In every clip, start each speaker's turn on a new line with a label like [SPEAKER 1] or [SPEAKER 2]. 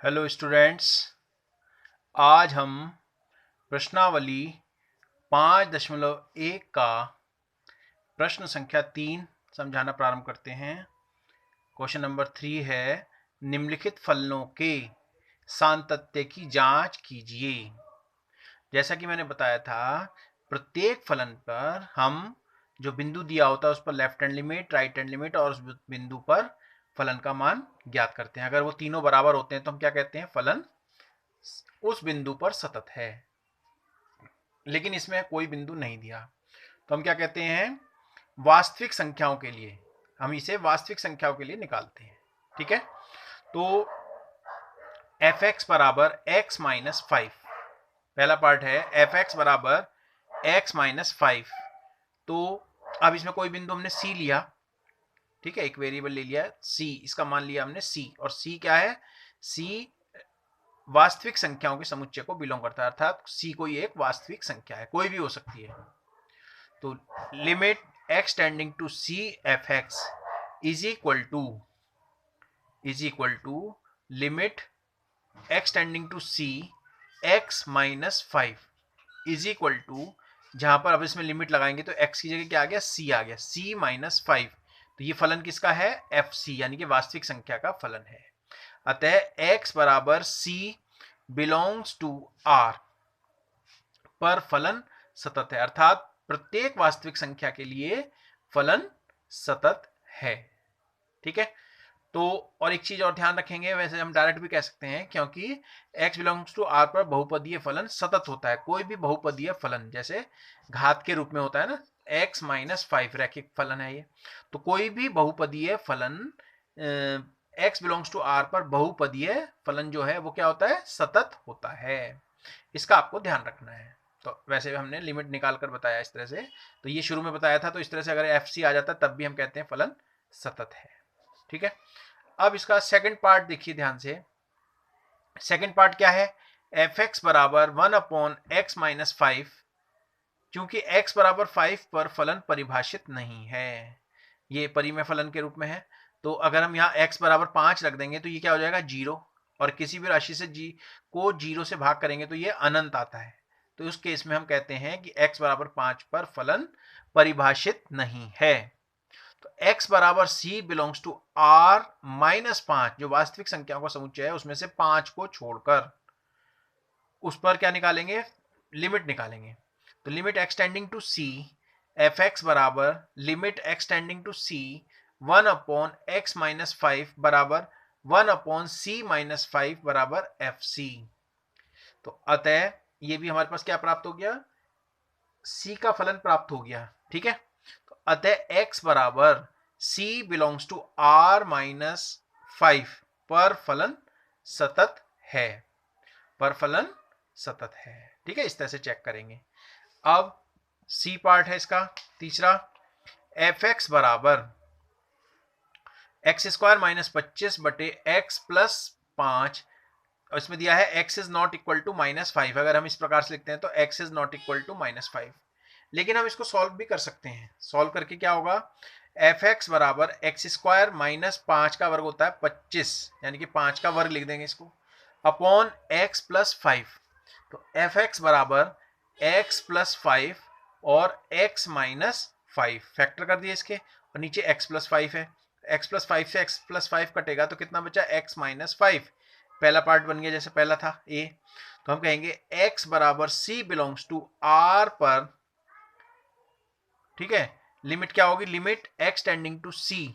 [SPEAKER 1] Hello students, आज हम प्रश्नावली 5.1 का प्रश्न संख्या 3 समझाना प्रारंभ करते हैं। क्वेश्चन नंबर 3 है, निम्नलिखित फलनों के सातत्य की जांच कीजिए। जैसा कि मैंने बताया था, प्रत्येक फलन पर हम जो बिंदु दिया होता है उस पर left hand limit, right hand limit और उस बिंदु पर फलन का मान ज्ञात करते हैं। अगर वो तीनों बराबर होते हैं तो हम क्या कहते हैं? फलन उस बिंदु पर सतत है। लेकिन इसमें कोई बिंदु नहीं दिया तो हम क्या कहते हैं? वास्तविक संख्याओं के लिए हम इसे वास्तविक संख्याओं के लिए निकालते हैं। ठीक है, तो एफ एक्स बराबर एक्स माइनस 5, पहला पार्ट है एफ एक्स बराबर एक्स माइनस 5। तो अब इसमें कोई बिंदु हमने सी लिया, ठीक है, एक वेरिएबल ले लिया सी, इसका मान लिया हमने सी, और सी क्या है? सी वास्तविक संख्याओं के समुच्चय को बिलोंग करता है, अर्थात सी कोई एक वास्तविक संख्या है, कोई भी हो सकती है। तो limit x tending to c f x is equal to limit x tending to c x minus 5 is equal to, जहां पर अब इसमें लिमिट लगाएंगे तो x की जगह क्या आ गया? c आ गया, c माइनस 5। तो ये फलन किसका है? एफ सी, यानी कि वास्तविक संख्या का फलन है। अतः x बराबर c बिलोंग्स टू r पर फलन सतत है, अर्थात प्रत्येक वास्तविक संख्या के लिए फलन सतत है। ठीक है, तो और एक चीज और ध्यान रखेंगे, वैसे हम डायरेक्ट भी कह सकते हैं, क्योंकि x बिलोंग्स टू r पर बहुपदीय फलन सतत होता है। कोई भी बहुपदीय फलन जैसे घात के रूप में होता है ना, x माइनस 5 रैखिक फलन है ये, तो कोई भी बहुपदीय फलन x बिलोंग्स टू r पर बहुपदीय फलन जो है वो क्या होता है? सतत होता है। इसका आपको ध्यान रखना है। तो वैसे हमने लिमिट निकाल कर बताया इस तरह से, तो ये शुरू में बताया था, तो इस तरह से अगर एफ सी आ जाता तब भी हम कहते हैं फलन सतत है। ठीक है, अब इसका सेकंड पार्ट देखिए ध्यान से। सेकंड पार्ट क्या है? एफ एक्स बराबर 1 अपॉन एक्स माइनस 5। क्योंकि x बराबर 5 पर फलन परिभाषित नहीं है, ये परिमेय फलन के रूप में है, तो अगर हम यहाँ x बराबर 5 रख देंगे तो ये क्या हो जाएगा? 0, और किसी भी राशि से जी को 0 से भाग करेंगे तो ये अनंत आता है। तो उस केस में हम कहते हैं कि x बराबर 5 पर फलन परिभाषित नहीं है। तो x बराबर c belongs to r minus 5, जो वास्तविक संख्याओं का समुच्चय है उसमें से 5 को छोड़कर उस पर क्या निकालेंगे? लिमिट निकालेंगे। तो limit x tending to c f x बराबर limit x tending to c 1 upon x minus 5 बराबर 1 अपॉन सी माइनस 5 बराबर एफ सी। तो अतः ये भी हमारे पास क्या प्राप्त हो गया? सी का फलन प्राप्त हो गया। ठीक है, तो अतः x बराबर c belongs to r minus 5 पर फलन सतत है, पर फलन सतत है। ठीक है, इस तरह से चेक करेंगे। अब सी पार्ट है इसका तीसरा, एफ एक्स बराबर एक्स स्क्वायर माइनस 25 बटे एक्स प्लस 5, और इसमें दिया है x is not equal to minus 5। अगर हम इस प्रकार से लिखते हैं तो x is not equal to minus 5, लेकिन हम इसको सॉल्व भी कर सकते हैं। सॉल्व करके क्या होगा? एफ एक्स बराबर एक्स स्क्वायर माइनस 5 का वर्ग होता है 25, यानी कि 5 का वर्ग लिख देंगे इसको, अपॉन एक्स प्लस 5। तो एफ एक्स बराबर एक्स प्लस 5 और एक्स माइनस 5 फैक्टर कर दिए इसके, और नीचे एक्स प्लस 5 है। एक्स प्लस 5 से एक्स प्लस 5 कटेगा तो कितना बचा? X minus 5। पहला पार्ट बन गया जैसे पहला था ए। तो हम कहेंगे x बराबर c बिलोंग्स टू r पर, ठीक है, लिमिट क्या होगी? Limit x tending to c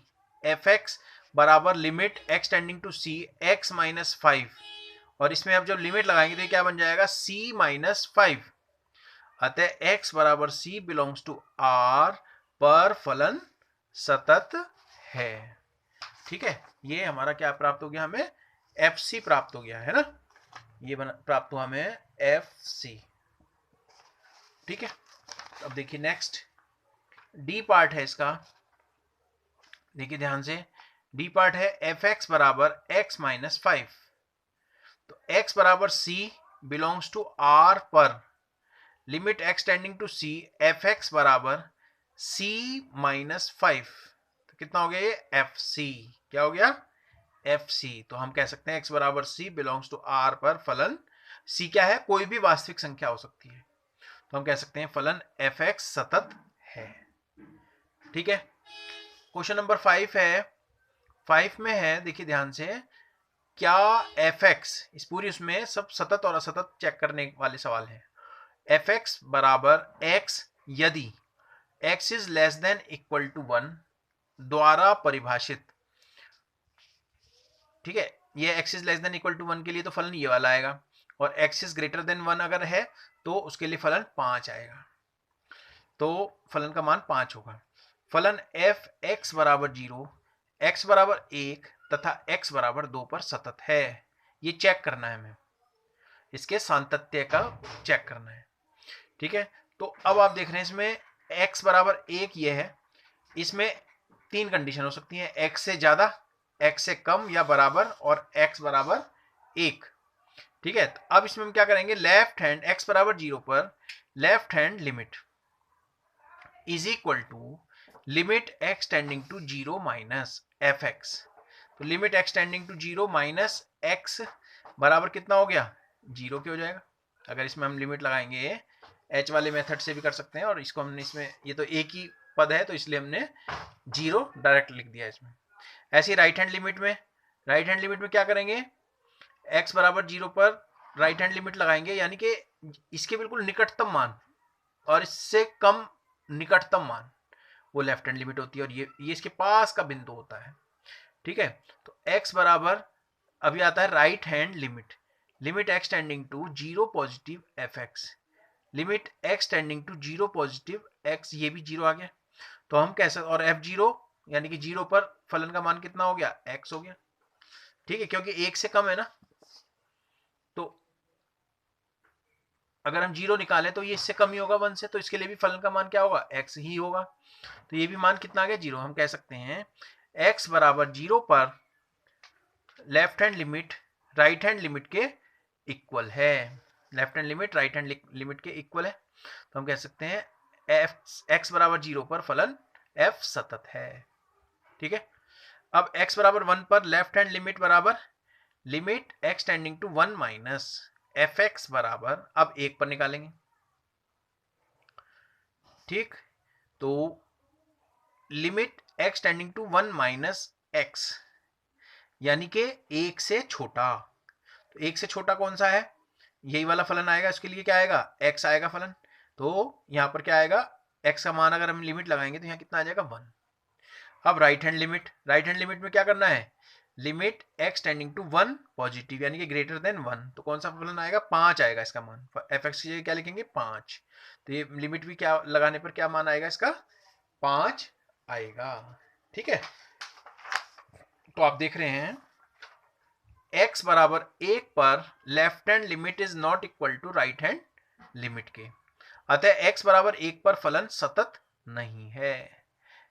[SPEAKER 1] f x बराबर limit x tending to c x minus 5, और इसमें अब जब लिमिट लगाएंगे तो क्या बन जाएगा? c minus 5। अतः x बराबर c बिलोंग्स टू r पर फलन सतत है। ठीक है, ये हमारा क्या प्राप्त हो गया? हमें एफ सी प्राप्त हो गया है ना, ये प्राप्त हुआ हमें एफ सी। ठीक है, तो अब देखिए नेक्स्ट डी पार्ट है इसका, देखिए ध्यान से। डी पार्ट है एफ एक्स बराबर एक्स माइनस 5। तो x बराबर c बिलोंग्स टू r पर limit x tending to c f x बराबर c माइनस 5। तो कितना हो गया ये? F c. क्या हो गया? एफ सी, तो हम कह सकते हैं x बराबर c बिलोंग्स टू r पर फलन c क्या है, कोई भी वास्तविक संख्या हो सकती है, तो हम कह सकते हैं फलन एफ एक्स सतत है। ठीक है, क्वेश्चन नंबर 5 है, 5 में है, देखिए ध्यान से, क्या एफ एक्स, इस पूरी उसमें सब सतत और असतत चेक करने वाले सवाल हैं। एफ एक्स बराबर एक्स यदि x is less than equal to 1 द्वारा परिभाषित, ठीक है, ये x is less than equal to 1 के लिए तो फलन ये वाला आएगा, और x इज ग्रेटर देन 1 अगर है तो उसके लिए फलन 5 आएगा, तो फलन का मान 5 होगा। फलन एफ एक्स बराबर 0, x बराबर 1 तथा x बराबर 2 पर सतत है, ये चेक करना है हमें, इसके सातत्य का चेक करना है। ठीक है, तो अब आप देख रहे हैं इसमें x बराबर 1 ये है, इसमें 3 कंडीशन हो सकती हैं, x से ज्यादा, x से कम या बराबर, और x बराबर 1। ठीक है, तो अब इसमें हम क्या करेंगे, लेफ्ट हैंड x बराबर 0 पर left hand limit is equal to limit x tending to 0 minus f x, तो limit x tending to 0 minus x बराबर कितना हो गया, 0 क्यों हो जाएगा। अगर इसमें हम लिमिट लगाएंगे h वाले मेथड से भी कर सकते हैं, और इसको हमने इसमें, ये तो एक ही पद है तो इसलिए हमने 0 डायरेक्ट लिख दिया इसमें। ऐसी राइट हैंड लिमिट में क्या करेंगे, x बराबर 0 पर राइट हैंड लिमिट लगाएंगे, यानी कि इसके बिल्कुल निकटतम मान और इससे कम निकटतम मान, वो लेफ्ट हैंड लिमिट होती है, और ये इसके पास का बिंदु होता है। ठीक है, तो x बराबर, अभी आता है right hand limit, limit x tending to 0 positive f x, limit x tending to 0 positive x, ये भी 0 आ गया, तो हम कैसे, और f0 यानी कि 0 पर फलन का मान कितना हो गया, x हो गया। ठीक है, क्योंकि 1 से कम है ना, तो अगर हम 0 निकालें तो ये इससे कम ही होगा 1 से, तो इसके लिए भी फलन का मान क्या होगा, x ही होगा, तो ये भी मान कितना आ गया, 0। हम कह सकते हैं x बराबर 0 पर left hand limit right hand limit के इक्वल है, left hand limit right hand limit के इक्वल है, तो हम कह सकते हैं x बराबर 0 पर फलन f सतत है। ठीक है, अब x बराबर 1 पर लेफ्ट हैंड लिमिट बराबर limit x tending to 1 minus f x बराबर, अब 1 पर निकालेंगे। ठीक, तो limit x tending to 1 minus x, यानी कि 1 से छोटा, तो 1 से छोटा कौन सा है, यही वाला फलन आएगा, इसके लिए क्या आएगा, x आएगा फलन, तो यहां पर क्या आएगा, x का मान अगर हम लिमिट लगाएंगे तो यहां कितना आ जाएगा, 1। अब राइट हैंड लिमिट में क्या करना है, limit x tending to 1 positive यानी कि ग्रेटर देन 1, तो कौन सा फलन आएगा, 5 आएगा इसका मान, एफ एक्स की जगह क्या लिखेंगे, 5, तो ये लिमिट भी क्या लगाने पर क्या मान आएगा इसका, 5 आएगा। ठीक है, तो आप देख रहे हैं x बराबर 1 पर left hand limit is not equal to right hand limit के, अतः x बराबर 1 पर फलन सतत नहीं है।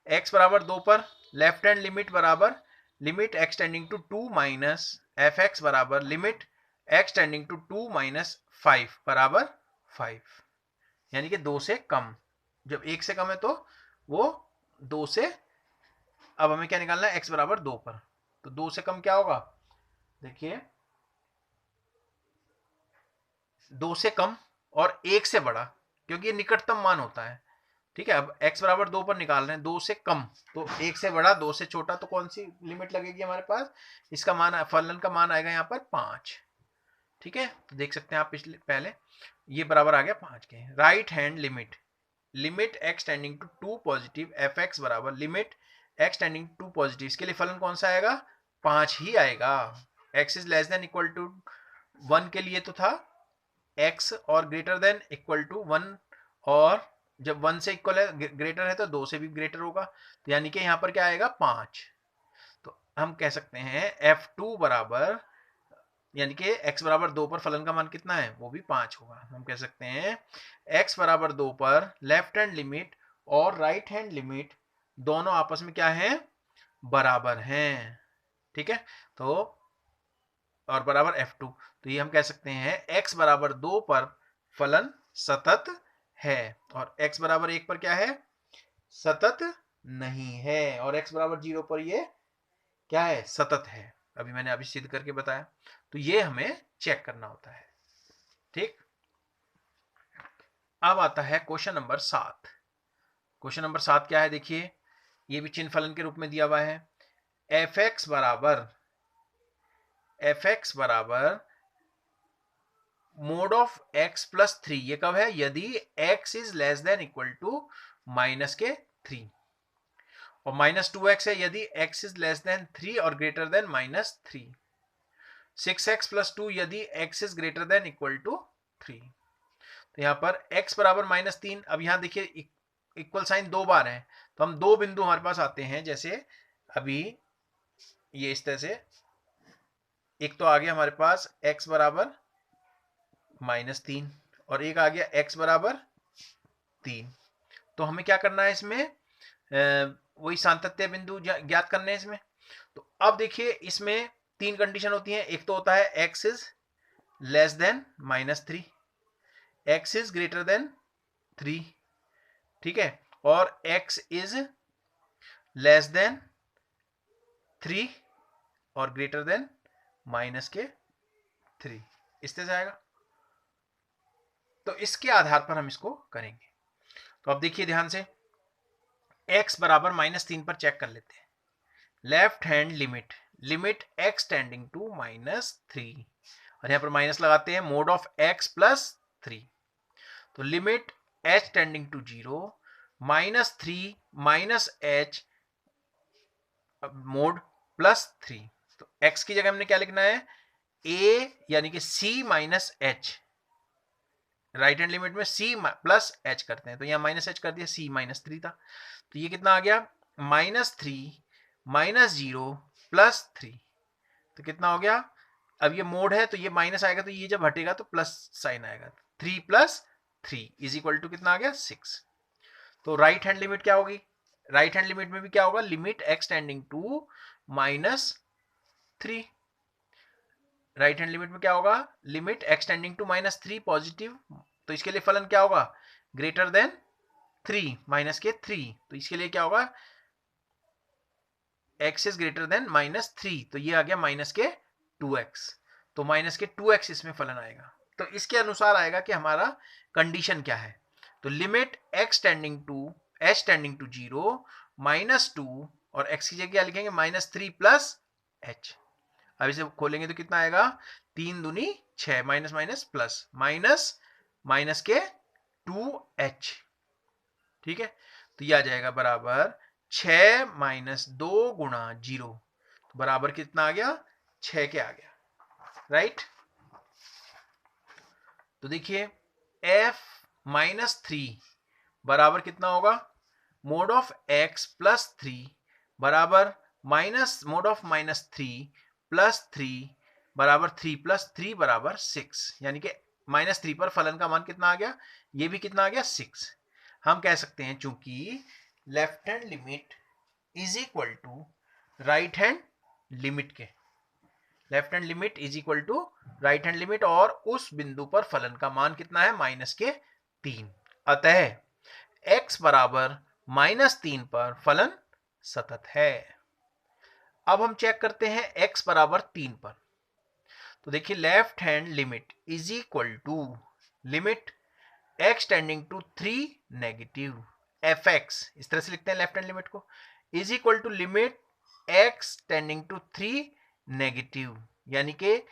[SPEAKER 1] x बराबर 2 पर लेफ्ट हैंड लिमिट बराबर limit x tending to 2 minus f x बराबर limit x tending to 2 minus 5 बराबर 5, यानी कि 2 से कम, जब 1 से कम है तो वो 2 से, अब हमें क्या निकालना है, x बराबर 2 पर, तो 2 से कम क्या होगा, देखिए 2 से कम और 1 से बड़ा, क्योंकि ये निकटतम मान होता है। ठीक है, अब x बराबर 2 पर निकाल रहे हैं, 2 से कम तो 1 से बड़ा, 2 से छोटा, तो कौन सी लिमिट लगेगी हमारे पास, इसका मान, फलन का मान आएगा यहाँ पर 5। ठीक है, तो देख सकते हैं आप पिछले पहले ये बराबर आ गया 5 के। Right hand limit x tending to 2 positive f x बराबर limit x tending to positive, इसके लिए फलन कौन सा आएगा, 5 ही आएगा। x is less than equal to 1 के लिए तो था x और ग्रेटर देन इक्वल टू 1, और जब 1 से इक्वल है, ग्रेटर है तो 2 से भी ग्रेटर होगा, तो यानी कि यहाँ पर क्या आएगा, 5। तो हम कह सकते हैं f2 बराबर, यानी कि x बराबर 2 पर फलन का मान कितना है, वो भी 5 होगा। हम कह सकते हैं x बराबर 2 पर लेफ्ट हैंड लिमिट और राइट हैंड लिमिट दोनों आपस में क्या है, बराबर हैं। ठीक है, तो और बराबर f2, तो ये हम कह सकते हैं x बराबर 2 पर फलन सतत है, और x बराबर 1 पर क्या है, सतत नहीं है, और x बराबर 0 पर ये क्या है, सतत है। अभी मैंने अभी सिद्ध करके बताया। तो ये हमें चेक करना होता है। ठीक, अब आता है क्वेश्चन नंबर 7। क्वेश्चन नंबर 7 क्या है, देखिए, ये भी चिन्ह फलन के रूप में दिया हुआ है। एफ एक्स बराबर मोड ऑफ एक्स प्लस 3, ये कब है, यदि x is less than equal to minus के 3, और माइनस 2x है यदि x इज लेस देन 3 और greater than minus 3। 6x plus 2 यदि x is greater than equal to 3। तो यहां पर x बराबर माइनस 3। अब यहां देखिए इक्वल साइन 2 बार है, तो हम 2 बिंदु हमारे पास आते हैं। जैसे अभी ये इस तरह से, एक तो आ गया हमारे पास x बराबर -3 और एक आ गया x बराबर 3। तो हमें क्या करना है इसमें, वही सातत्य बिंदु ज्ञात करने हैं इसमें। तो अब देखिए इसमें 3 कंडीशन होती हैं। एक तो होता है x is less then -3, x is greater then 3, ठीक है, और x इज लेस देन 3 और ग्रेटर देन -3, इस तरह से आएगा। तो इसके आधार पर हम इसको करेंगे। तो अब देखिए ध्यान से, x बराबर -3 पर चेक कर लेते हैं। Left hand limit x tending to -3, और यहां पर माइनस लगाते हैं, मोड ऑफ x प्लस 3। तो limit h tending to 0 -3 minus h mod plus 3। तो x की जगह हमने क्या लिखना है, a यानी कि c minus h। Right hand limit में c प्लस h करते हैं, तो यहां माइनस h कर दिया, c -3 था। तो ये कितना आ गया, -3 -0 प्लस 3। तो कितना हो गया, अब ये मोड है तो ये माइनस आएगा, तो ये जब हटेगा तो प्लस साइन आएगा। 3 प्लस 3 इज इक्वल टू कितना आ गया, 6। तो राइट हैंड लिमिट क्या होगी, राइट हैंड लिमिट में भी क्या होगा, limit x tending to -3। Right hand limit में क्या होगा, limit x tending to -3 positive, तो इसके लिए फलन क्या होगा, ग्रेटर देन 3 माइनस के 3। तो इसके लिए क्या होगा, x इज ग्रेटर देन -3, तो ये आ गया माइनस के 2x। तो माइनस के 2x इसमें फलन आएगा। तो इसके अनुसार आएगा कि हमारा कंडीशन क्या है। तो limit x tending to h tending to 0 -2 और x की जगह क्या लिखेंगे, -3 प्लस h। अब इसे खोलेंगे तो कितना आएगा, 3 दूनी 6, माइनस माइनस प्लस, माइनस के 2h, ठीक है। तो ये आ जाएगा बराबर 6 - 2 गुणा 0, तो बराबर कितना आ गया, 6 के आ गया, राइट। तो देखिए f -3 बराबर कितना होगा, मोड ऑफ x प्लस 3 बराबर माइनस मोड ऑफ -3 प्लस 3 बराबर 3 प्लस 3 बराबर 6, यानी कि -3 पर फलन का मान कितना आ गया, ये भी कितना आ गया, 6। हम कह सकते हैं चूंकि left hand limit is equal to right hand limit के, left hand limit is equal to right hand limit, और उस बिंदु पर फलन का मान कितना है, -3। अतः x बराबर -3 पर फलन सतत है। अब हम चेक करते हैं x बराबर 3 पर। तो देखिए left hand limit is equal to limit x tending to 3 negative fx, इस तरह से लिखते हैं लेफ्ट हैंड लिमिट को, is equal to limit x tending to 3 negative, यानी कि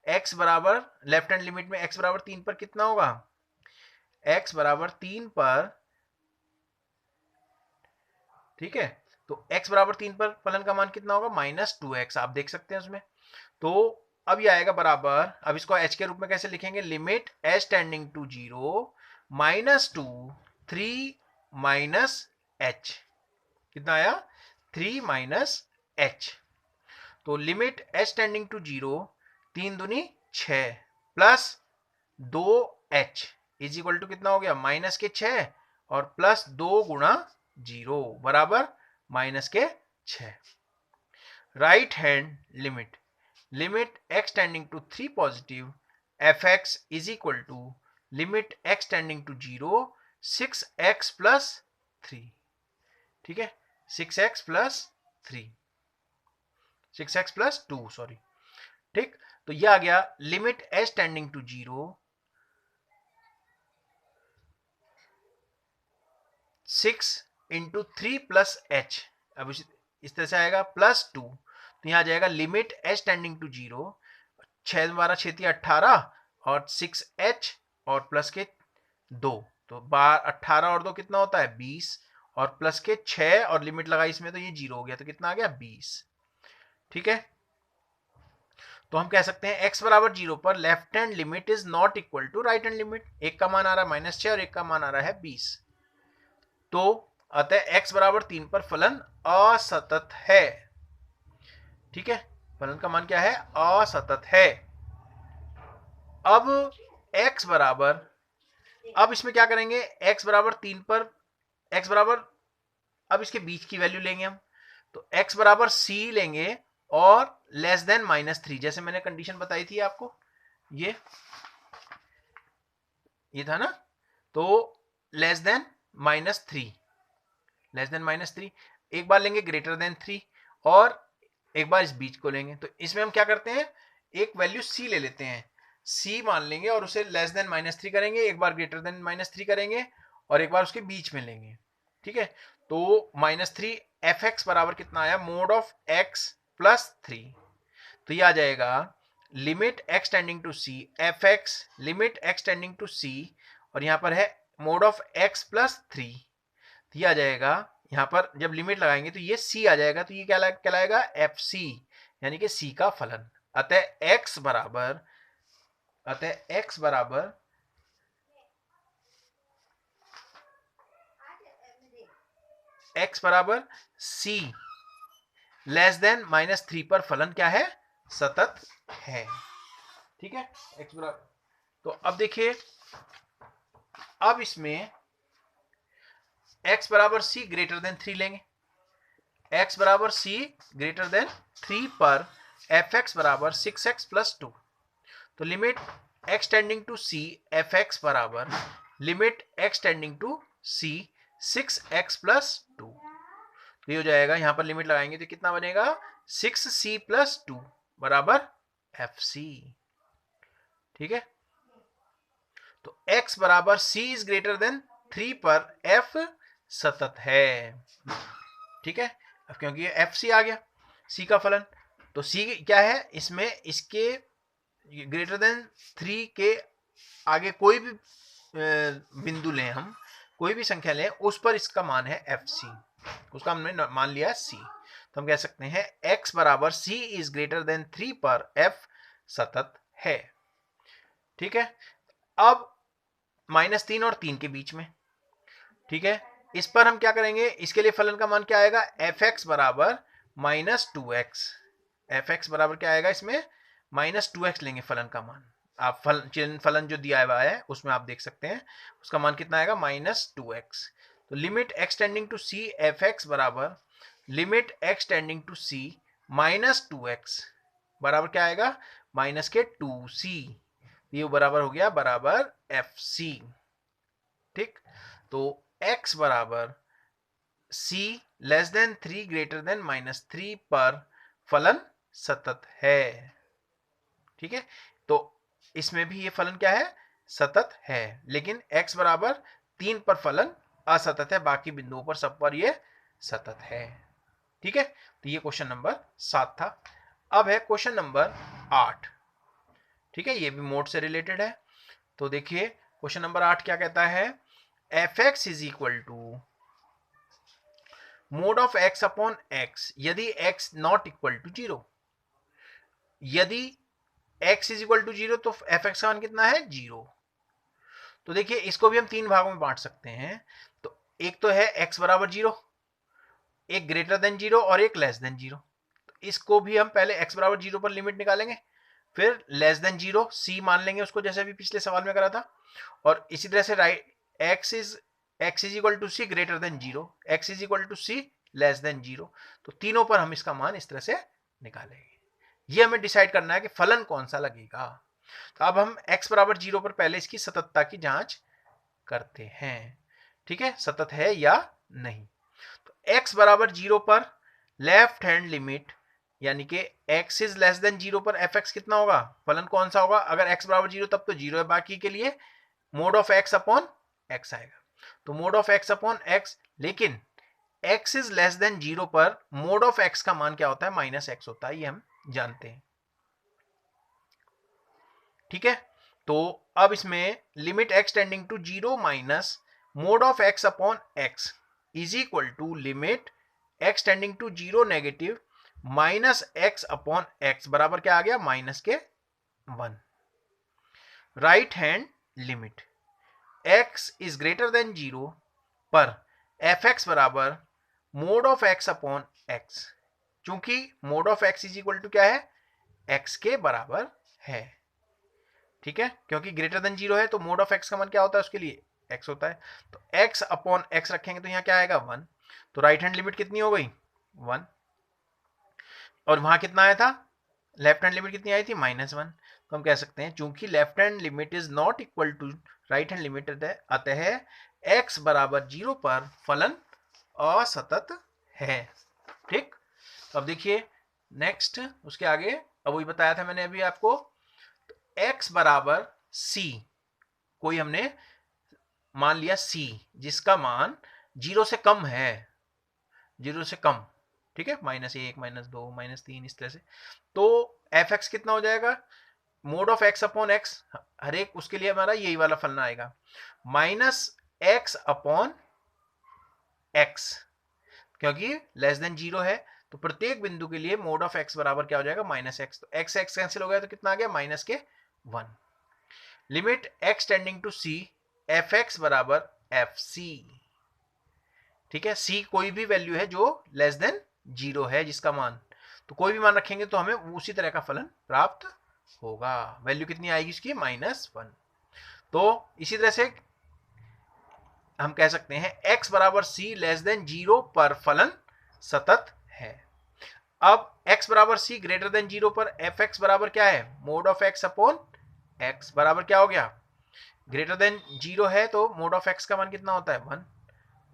[SPEAKER 1] x बराबर, लेफ्ट हैंड लिमिट में x बराबर 3 पर कितना होगा, x बराबर 3 पर, ठीक है। तो x बराबर 3 पर फलन का मान कितना होगा, -2x, आप देख सकते हैं उसमें। तो अब ये आएगा बराबर, अब इसको h के रूप में कैसे लिखेंगे, limit h tending to 0 -2 3 h, कितना आया, 3 h। तो लिमिट h टेंडिंग टू 0, 3 दूनी 6 plus 2h is equal to कितना हो गया, माइनस के 6 और प्लस 2 गुणा 0 बराबर -6। Right hand limit, limit x tending to 3 positive fx is equal to limit x tending to 0 6x plus 3, ठीक है, 6x प्लस 2, सॉरी, ठीक, तो ये आ गया limit h tending to 0 6 into 3 plus h, अब इस तरह से आएगा +2, तो यहाँ आ जाएगा लिमिट एच टेंडिंग टू 0, 6 12 6 18 और 6h और प्लस के 2, तो 18 और 2 कितना होता है 20, और प्लस के 6 और लिमिट लगाई इसमें तो ये 0 हो गया, तो कितना आ गया 20। ठीक है, तो हम कह सकते हैं x बराबर 0 पर left hand limit is not equal to right hand limit. एक का मान आ रहा है -6 और एक का मान आ रहा है 20, तो अतः x बराबर 3 पर फलन असतत है। ठीक है, फलन का मान क्या है, असतत है। अब x बराबर, अब इसमें क्या करेंगे, x बराबर 3 पर x बराबर, अब इसके बीच की वैल्यू लेंगे हम, तो x बराबर c लेंगे और लेस देन -3, जैसे मैंने कंडीशन बताई थी आपको, ये था ना, तो लेस देन -3, लेस देन -3, एक बार लेंगे ग्रेटर देन 3 और एक बार इस बीच को लेंगे। तो इसमें हम क्या करते हैं, एक वैल्यू c ले लेते हैं, c मान लेंगे और उसे लेस देन -3 करेंगे, एक बार ग्रेटर देन -3 करेंगे और एक बार उसके बीच में लेंगे। ठीक है, तो -3 fx बराबर कितना आया, मोड ऑफ x प्लस 3, तो ये आ जाएगा limit x tending to c fx limit x tending to c, और यहां पर है मोड ऑफ x प्लस 3, तो ये आ जाएगा, यहां पर जब लिमिट लगाएंगे तो ये c आ जाएगा, तो ये क्या कहलाएगा fc, यानी कि c का फलन। अतः x बराबर c लेस देन -3 पर फलन क्या है, सतत है। ठीक है, x बराबर, तो अब देखिए, अब इसमें x बराबर c ग्रेटर देन 3 लेंगे, x बराबर c ग्रेटर देन 3 पर fx बराबर 6x प्लस 2, तो limit x tending to c fx बराबर limit x tending to c 6x plus 2, तो ये हो जाएगा, यहां पर लिमिट लगाएंगे तो कितना बनेगा 6c प्लस 2 बराबर fc। ठीक है, तो x बराबर c इज ग्रेटर देन 3 पर f सतत है। ठीक है, अब क्योंकि ये fc आ गया, c का फलन, तो c क्या है, इसमें इसके ग्रेटर देन 3 के आगे कोई भी बिंदु लें, हम कोई भी संख्या लें, उस पर इसका मान है fc, उसका हमने मान लिया c, तो हम कह सकते हैं x बराबर c इज ग्रेटर देन 3 पर f सतत है। ठीक है, अब -3 और 3 के बीच में, ठीक है, इस पर हम क्या करेंगे, इसके लिए फलन का मान क्या आएगा, fx बराबर -2x, fx बराबर क्या आएगा, इसमें -2x लेंगे फलन का मान, आप फलन जो दिया हुआ है उसमें आप देख सकते हैं, उसका मान कितना आएगा -2x, तो limit x tending to c fx बराबर limit x tending to c -2x बराबर क्या आएगा, माइनस के 2c, ये बराबर हो गया बराबर fc। ठीक, तो x बराबर c less then 3 greater than -3 पर फलन सतत है। ठीक है, तो इसमें भी ये फलन क्या है, सतत है, लेकिन x बराबर 3 पर फलन असतत है, बाकी बिंदुओं पर सब पर ये सतत है। ठीक है, तो ये क्वेश्चन नंबर 7 था। अब है क्वेश्चन नंबर 8। ठीक है, ये भी मोड से रिलेटेड है, तो देखिए क्वेश्चन नंबर 8 क्या कहता है, fx is equal to mod of x upon x यदि x नॉट इक्वल टू 0, यदि x इज इक्वल टू 0 तो fx का मान कितना है 0। तो देखिए इसको भी हम 3 भागों में बांट सकते हैं, तो एक तो है x बराबर 0, एक ग्रेटर देन 0 और एक लेस देन 0, तो इसको भी हम पहले x बराबर 0 पर लिमिट निकालेंगे, फिर लेस देन 0 c मान लेंगे उसको, जैसे अभी पिछले सवाल में करा था, और इसी तरह से right x is equal to c greater than 0, x is equal to c less than 0, तो तीनों पर हम इसका मान इस तरह से निकालेंगे। ये हमें डिसाइड करना है कि फलन कौन सा लगेगा। तो अब हम x बराबर 0 पर पहले इसकी सततता की जांच करते हैं। ठीक है, सतत है या नहीं। तो x बराबर 0 पर लेफ्ट हैंड लिमिट यानी कि x इज लेस देन 0 पर fx कितना होगा, फलन कौन सा होगा, अगर x बराबर 0 तब तो 0 है, बाकी के लिए mode of x upon x आएगा। तो mode of x upon x, लेकिन x इज लेस देन 0 पर मोड ऑफ x का मान क्या होता है, माइनस x होता है, ये हम जानते हैं। ठीक है, तो अब इसमें limit x tending to 0 minus mod of x upon x is equal to limit x tending to 0 negative minus x upon x बराबर क्या आ गया, माइनस के 1। Right hand limit x is greater than 0 पर fx बराबर mod of x upon x, चूंकि mod of x is equal to क्या है, x के बराबर है। ठीक है, क्योंकि ग्रेटर देन 0 है तो मोड ऑफ x का मान क्या होता है, उसके लिए x होता है। तो x अपॉन x रखेंगे तो यहां क्या आएगा, 1। तो राइट हैंड लिमिट कितनी हो गई, 1। और वहां कितना आया था, लेफ्ट हैंड लिमिट कितनी आई थी, -1। तो हम कह सकते हैं चूंकि left hand limit is not equal to right hand limit, अतः x बराबर 0 पर फलन असतत है। ठीक, तो अब देखिए नेक्स्ट, उसके आगे अब वही बताया था मैंने अभी आपको, तो x बराबर c, कोई हमने मान लिया c जिसका मान 0 से कम है, 0 से कम, ठीक है, -1, -2, -3 इस तरह से। तो fx कितना हो जाएगा, mode of x upon x, हर एक उसके लिए हमारा यही वाला फलन आएगा, -x अपॉन x, क्योंकि लेस देन 0 है तो प्रत्येक बिंदु के लिए मोड ऑफ x बराबर क्या हो जाएगा, -x। तो x x कैंसिल हो गया तो कितना आ गया, -1। Limit x tending to c fx बराबर fc। ठीक है, c कोई भी वैल्यू है जो लेस देन 0 है जिसका मान, तो कोई भी मान रखेंगे तो हमें उसी तरह का फलन प्राप्त होगा। वैल्यू कितनी आएगी इसकी, -1। तो इसी तरह से हम कह सकते हैं x बराबर c लेस देन 0 पर फलन सतत है। अब x बराबर c ग्रेटर देन 0 पर fx बराबर क्या है, mode of x upon x बराबर क्या हो गया, ग्रेटर देन 0 है तो मोड ऑफ x का मान कितना होता है, 1,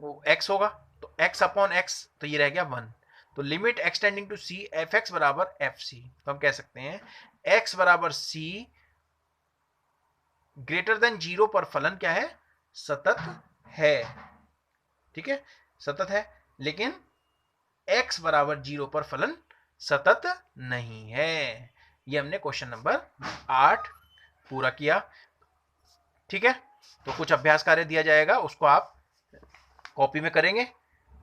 [SPEAKER 1] वो x होगा, तो x अपॉन x, तो ये रह गया 1। तो limit x tending to c fx बराबर fc, तो हम कह सकते हैं x बराबर c ग्रेटर देन 0 पर फलन क्या है, सतत है। ठीक है, सतत है, लेकिन x बराबर 0 पर फलन सतत नहीं है। ये हमने क्वेश्चन नंबर 8 पूरा किया। ठीक है, तो कुछ अभ्यास कार्य दिया जाएगा, उसको आप कॉपी में करेंगे।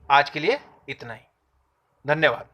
[SPEAKER 1] आज के लिए इतना ही, धन्यवाद।